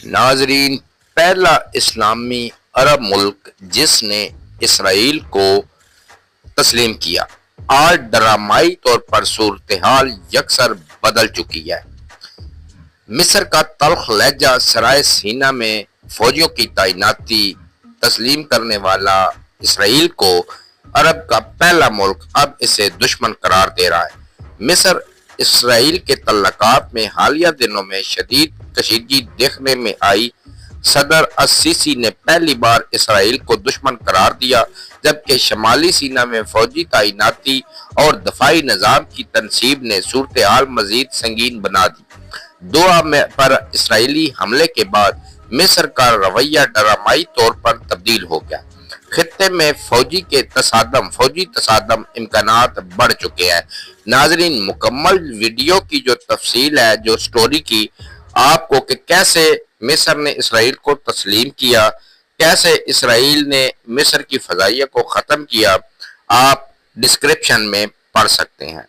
ناظرین، پہلا اسلامی عرب ملک جس نے اسرائیل کو تسلیم کیا، آج ڈرامائی طور پر صورتحال یکسر بدل چکی ہے۔ مصر کا تلخ لہجہ سرائے سینا میں فوجیوں کی تعیناتی تسلیم کرنے والا اسرائیل کو عرب کا پہلا ملک اب اسے دشمن قرار دے رہا ہے۔ مصر اسرائیل کے تعلقات میں حالیہ دنوں میں شدید کشیدگی دیکھنے میں آئی۔ صدر السیسی نے پہلی بار اسرائیل کو دشمن قرار دیا، جبکہ شمالی سینا میں فوجی تعیناتی اور دفاعی نظام کی تنصیب نے صورتحال مزید سنگین بنا دی۔ دوحہ پر اسرائیلی حملے کے بعد مصر کا رویہ ڈرامائی طور پر تبدیل ہو گیا۔ خطے میں فوجی تصادم امکانات بڑھ چکے ہیں۔ ناظرین، مکمل ویڈیو کی جو تفصیل ہے، جو سٹوری کی آپ کو کہ کیسے مصر نے اسرائیل کو تسلیم کیا، کیسے اسرائیل نے مصر کی فضائیہ کو ختم کیا، آپ ڈسکرپشن میں پڑھ سکتے ہیں۔